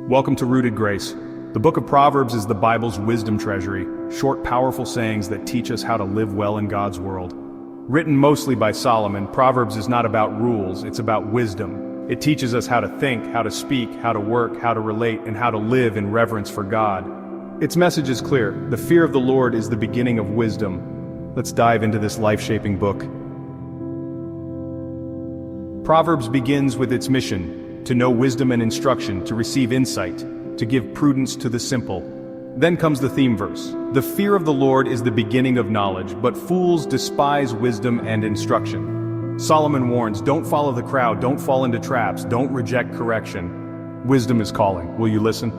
Welcome to Rooted Grace. The Book of Proverbs is the Bible's wisdom treasury, short, powerful sayings that teach us how to live well in God's world. Written mostly by Solomon, Proverbs is not about rules, it's about wisdom. It teaches us how to think, how to speak, how to work, how to relate, and how to live in reverence for God. Its message is clear: the fear of the Lord is the beginning of wisdom. Let's dive into this life-shaping book. Proverbs begins with its mission: to know wisdom and instruction, to receive insight, to give prudence to the simple. Then comes the theme verse. The fear of the Lord is the beginning of knowledge, but fools despise wisdom and instruction. Solomon warns, don't follow the crowd, don't fall into traps, don't reject correction. Wisdom is calling. Will you listen?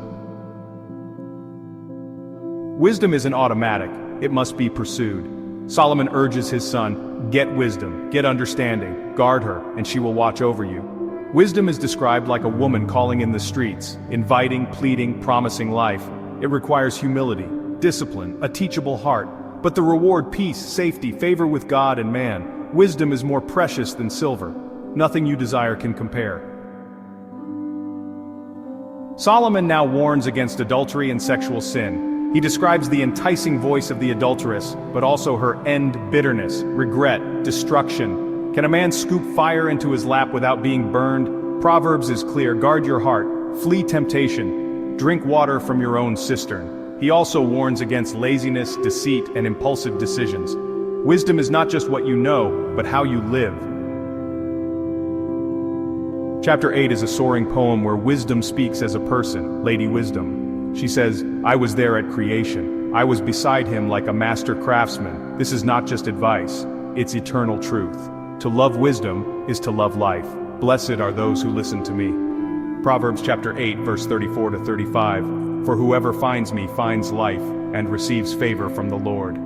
Wisdom isn't automatic, it must be pursued. Solomon urges his son, get wisdom, get understanding, guard her, and she will watch over you. Wisdom is described like a woman calling in the streets, inviting, pleading, promising life. It requires humility, discipline, a teachable heart, but the reward: peace, safety, favor with God and man. Wisdom is more precious than silver. Nothing you desire can compare. Solomon now warns against adultery and sexual sin. He describes the enticing voice of the adulteress, but also her end: bitterness, regret, destruction. Can a man scoop fire into his lap without being burned? Proverbs is clear: guard your heart, flee temptation, drink water from your own cistern. He also warns against laziness, deceit, and impulsive decisions. Wisdom is not just what you know, but how you live. Chapter 8 is a soaring poem where wisdom speaks as a person, Lady Wisdom. She says, I was there at creation. I was beside him like a master craftsman. This is not just advice, it's eternal truth. To love wisdom is to love life. Blessed are those who listen to me. Proverbs chapter 8, verse 34 to 35. For whoever finds me finds life and receives favor from the Lord.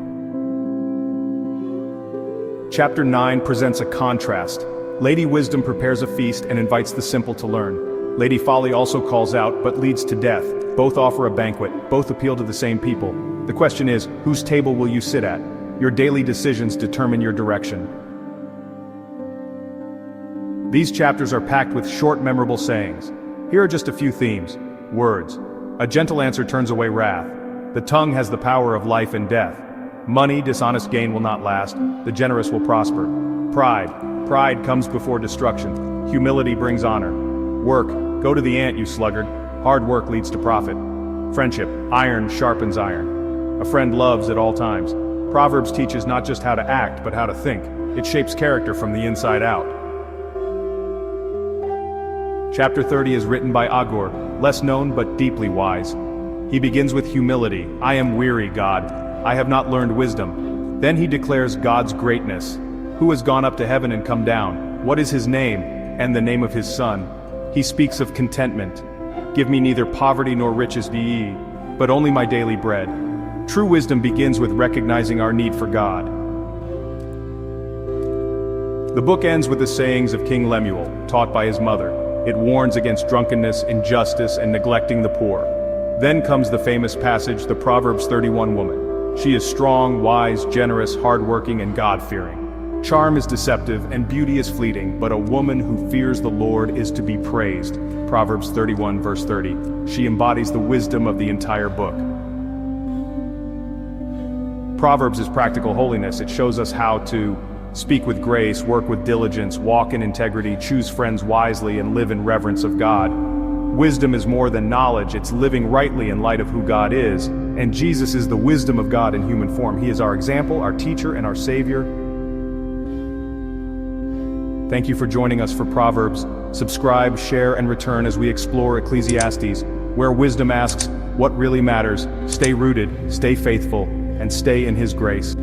Chapter 9 presents a contrast. Lady Wisdom prepares a feast and invites the simple to learn. Lady Folly also calls out but leads to death. Both offer a banquet, both appeal to the same people. The question is, whose table will you sit at? Your daily decisions determine your direction. These chapters are packed with short, memorable sayings. Here are just a few themes. Words. A gentle answer turns away wrath. The tongue has the power of life and death. Money, dishonest gain will not last. The generous will prosper. Pride. Pride comes before destruction. Humility brings honor. Work. Go to the ant, you sluggard. Hard work leads to profit. Friendship. Iron sharpens iron. A friend loves at all times. Proverbs teaches not just how to act, but how to think. It shapes character from the inside out. Chapter 30 is written by Agur, less known but deeply wise. He begins with humility. I am weary, God. I have not learned wisdom. Then he declares God's greatness. Who has gone up to heaven and come down? What is his name and the name of his son? He speaks of contentment. Give me neither poverty nor riches, but only my daily bread. True wisdom begins with recognizing our need for God. The book ends with the sayings of King Lemuel, taught by his mother. It warns against drunkenness, injustice, and neglecting the poor. Then comes the famous passage, the Proverbs 31 woman. She is strong, wise, generous, hardworking, and God-fearing. Charm is deceptive and beauty is fleeting, but a woman who fears the Lord is to be praised. Proverbs 31 verse 30. She embodies the wisdom of the entire book. Proverbs is practical holiness. It shows us how to speak with grace, work with diligence, walk in integrity, choose friends wisely, and live in reverence of God. Wisdom is more than knowledge, it's living rightly in light of who God is, and Jesus is the wisdom of God in human form. He is our example, our teacher, and our Savior. Thank you for joining us for Proverbs. Subscribe, share, and return as we explore Ecclesiastes, where wisdom asks, what really matters? Stay rooted, stay faithful, and stay in His grace.